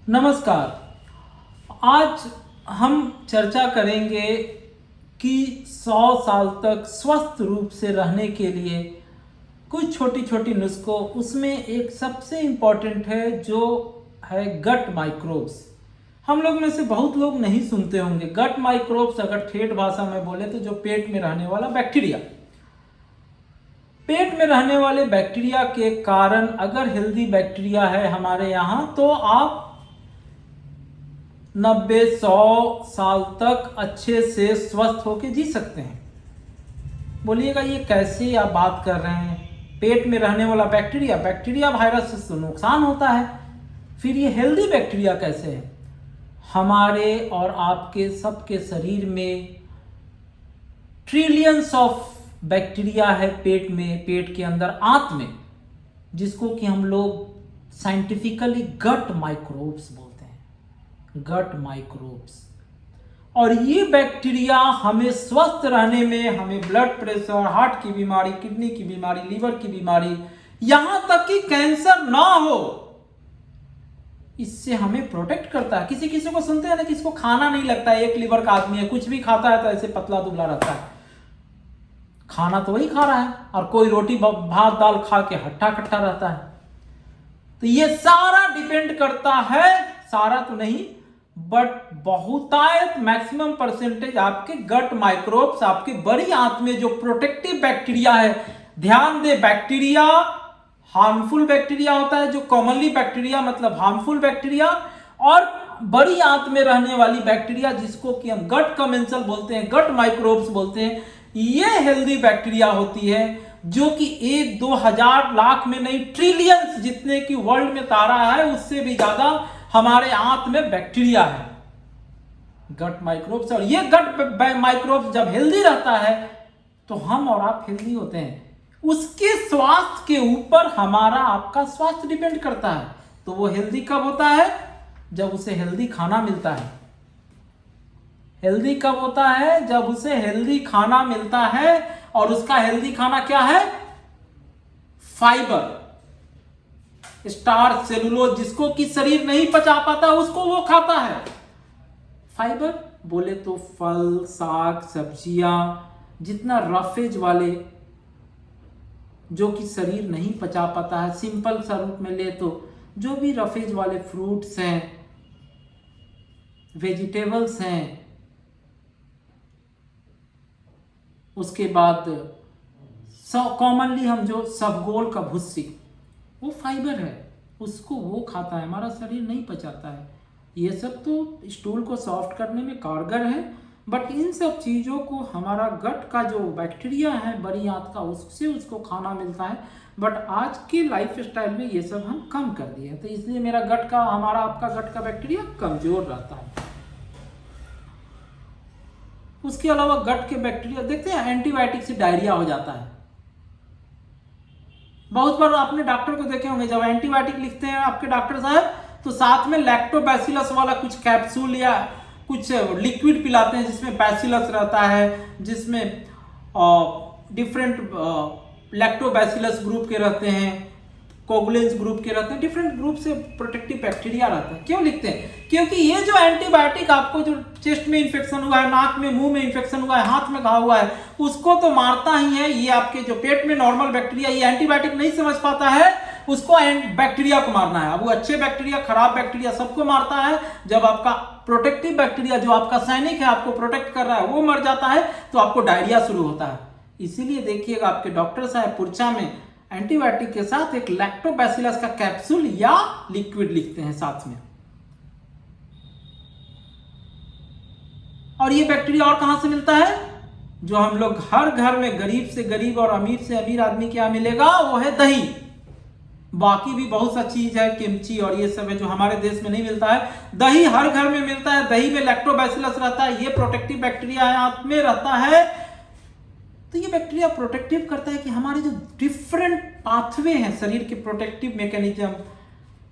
नमस्कार। आज हम चर्चा करेंगे कि 100 साल तक स्वस्थ रूप से रहने के लिए कुछ छोटी छोटी नुस्खों, उसमें एक सबसे इम्पॉर्टेंट है जो है गट माइक्रोब्स। हम लोग में से बहुत लोग नहीं सुनते होंगे गट माइक्रोब्स। अगर ठेठ भाषा में बोले तो जो पेट में रहने वाला बैक्टीरिया, पेट में रहने वाले बैक्टीरिया के कारण अगर हेल्दी बैक्टीरिया है हमारे यहाँ तो आप 90-100 साल तक अच्छे से स्वस्थ होकर जी सकते हैं। बोलिएगा ये कैसे आप बात कर रहे हैं? पेट में रहने वाला बैक्टीरिया वायरस से नुकसान होता है, फिर ये हेल्दी बैक्टीरिया कैसे है? हमारे और आपके सबके शरीर में ट्रिलियंस ऑफ बैक्टीरिया है पेट में, पेट के अंदर आंत में, जिसको कि हम लोग साइंटिफिकली गट माइक्रोब्स बोलते हैं, गट माइक्रोब्स। और ये बैक्टीरिया हमें स्वस्थ रहने में, हमें ब्लड प्रेशर, हार्ट की बीमारी, किडनी की बीमारी, लीवर की बीमारी, यहां तक कि कैंसर ना हो, इससे हमें प्रोटेक्ट करता है। किसी किसी को सुनते हैं ना कि इसको खाना नहीं लगता है, एक लीवर का आदमी है, कुछ भी खाता है तो ऐसे पतला दुबला रहता है। खाना तो वही खा रहा है, और कोई रोटी भात दाल खा के हट्टा कट्टा रहता है। तो ये सारा डिपेंड करता है, सारा तो नहीं बट बहुतायत मैक्सिमम परसेंटेज आपके गट माइक्रोब्स, आपके बड़ी आंत में जो प्रोटेक्टिव बैक्टीरिया है। ध्यान दे, बैक्टीरिया हार्मफुल बैक्टीरिया होता है, जो कॉमनली बैक्टीरिया मतलब हार्मफुल बैक्टीरिया, और बड़ी आंत में रहने वाली बैक्टीरिया जिसको कि हम गट कमेंसल बोलते हैं, गट माइक्रोब्स बोलते हैं, ये हेल्दी बैक्टीरिया होती है, जो कि 1-2 हजार लाख में नहीं, ट्रिलियंस जितने की वर्ल्ड में तारा है उससे भी ज्यादा हमारे आंत में बैक्टीरिया है, गट माइक्रोब्स। और ये गट माइक्रोब्स जब हेल्दी रहता है तो हम और आप हेल्दी होते हैं। उसके स्वास्थ्य के ऊपर हमारा आपका स्वास्थ्य डिपेंड करता है। तो वो हेल्दी कब होता है? जब उसे हेल्दी खाना मिलता है। हेल्दी कब होता है? जब उसे हेल्दी खाना मिलता है। और उसका हेल्दी खाना क्या है? फाइबर, स्टार्च, सेलुलोज, जिसको कि शरीर नहीं पचा पाता उसको वो खाता है। फाइबर बोले तो फल, साग, सब्जियां, जितना रफेज वाले जो कि शरीर नहीं पचा पाता है, सिंपल सा रूप में ले तो जो भी रफेज वाले फ्रूट्स हैं, वेजिटेबल्स हैं, उसके बाद कॉमनली हम जो सबगोल का भुस्सी, वो फाइबर है, उसको वो खाता है, हमारा शरीर नहीं पचाता है। ये सब तो स्टूल को सॉफ्ट करने में कारगर है, बट इन सब चीज़ों को हमारा गट का जो बैक्टीरिया है बड़ी आंत का, उससे उसको खाना मिलता है। बट आज के लाइफ स्टाइल में ये सब हम कम कर दिए हैं, तो इसलिए मेरा गट का, हमारा आपका गट का बैक्टीरिया कमजोर रहता है। उसके अलावा गट के बैक्टीरिया देखते हैं, एंटीबायोटिक से डायरिया हो जाता है। बहुत बार आपने डॉक्टर को देखे होंगे, जब एंटीबायोटिक लिखते हैं आपके डॉक्टर साहब तो साथ में लैक्टोबैसिलस वाला कुछ कैप्सूल या कुछ लिक्विड पिलाते हैं जिसमें बैसिलस रहता है, जिसमें डिफरेंट लैक्टोबैसिलस ग्रुप के रहते हैं, कोगुलेंस ग्रुप के रहते हैं, डिफरेंट ग्रुप से प्रोटेक्टिव बैक्टीरिया रहता है। क्यों लिखते हैं? क्योंकि ये जो एंटीबायोटिक आपको जो चेस्ट में इंफेक्शन हुआ है, नाक में, मुंह में इंफेक्शन हुआ है, हाथ में घाव हुआ है, उसको तो मारता ही है। ये आपके जो पेट में नॉर्मल बैक्टीरिया, ये एंटीबायोटिक नहीं समझ पाता है, उसको बैक्टीरिया को मारना है। अब वो अच्छे बैक्टीरिया, खराब बैक्टीरिया सबको मारता है। जब आपका प्रोटेक्टिव बैक्टीरिया, जो आपका सैनिक है, आपको प्रोटेक्ट कर रहा है, वो मर जाता है तो आपको डायरिया शुरू होता है। इसीलिए देखिएगा आपके डॉक्टर साहब पुर्चा में एंटीबायोटिक के साथ एक लैक्टोबैसिलस का कैप्सूल या लिक्विड लिखते हैं साथ में। और ये बैक्टीरिया और कहां से मिलता है? जो हम लोग हर घर में, गरीब से गरीब और अमीर से अमीर आदमी क्या मिलेगा, वो है दही। बाकी भी बहुत सा चीज है, किमची और ये सब है जो हमारे देश में नहीं मिलता है। दही हर घर में मिलता है। दही में लैक्टोबैसिलस रहता है, ये प्रोटेक्टिव बैक्टीरिया है, आंत में रहता है। तो ये बैक्टीरिया प्रोटेक्टिव करता है कि हमारे जो डिफरेंट पाथवे हैं शरीर के, प्रोटेक्टिव मैकेनिज्म,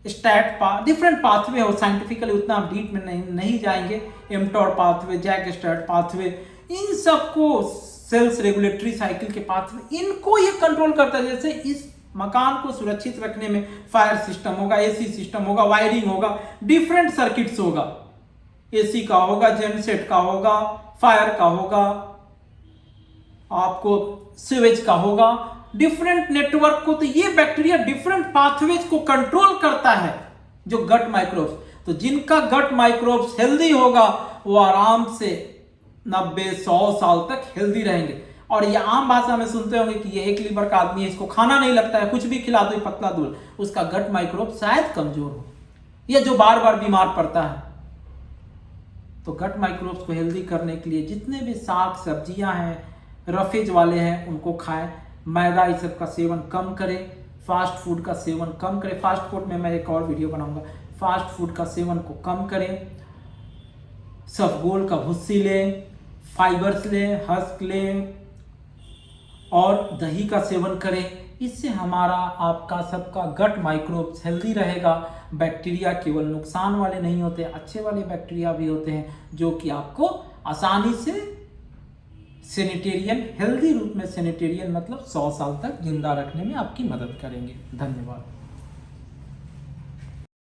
डिफरेंट पाथवे हो, साइंटिफिकली उतना आप डीप में नहीं जाएंगे, mTOR pathway, Jack stat pathway, इन सबको, सेल्स रेगुलेटरी साइकिल के पाथवे, इनको ये कंट्रोल करता है। जैसे इस मकान को सुरक्षित रखने में फायर सिस्टम होगा, एसी सिस्टम होगा, वायरिंग होगा, डिफरेंट सर्किट्स होगा, एसी का होगा, जेनसेट का होगा, फायर का होगा, आपको सीवेज का होगा, डिफरेंट नेटवर्क को। तो ये बैक्टीरिया डिफरेंट पाथवेज को कंट्रोल करता है, जो गट माइक्रोब्स। तो जिनका गट माइक्रोब्स हेल्दी होगा वो आराम से 90-100 साल तक हेल्दी रहेंगे। और ये आम भाषा में सुनते होंगे कि ये एक लीवर का आदमी है, इसको खाना नहीं लगता है, कुछ भी खिला दो पतला दूर, उसका गट माइक्रोब शायद कमजोर हो, या जो बार बार बीमार पड़ता है। तो गट माइक्रोब्स को हेल्दी करने के लिए जितने भी साग सब्जियां हैं, रफेज वाले हैं, उनको खाएं। मैदा इस सब का सेवन कम करें, फास्ट फूड का सेवन कम करें। फास्ट फूड में मैं एक और वीडियो बनाऊंगा। फास्ट फूड का सेवन को कम करें। सफगोल का भुस्सी लें, फाइबर्स लें, हस्क लें और दही का सेवन करें। इससे हमारा आपका सबका गट माइक्रोब्स हेल्दी रहेगा। बैक्टीरिया केवल नुकसान वाले नहीं होते, अच्छे वाले बैक्टीरिया भी होते हैं, जो कि आपको आसानी से सैनिटेरियन, हेल्दी रूप में सैनिटेरियन मतलब 100 साल तक जिंदा रखने में आपकी मदद करेंगे। धन्यवाद।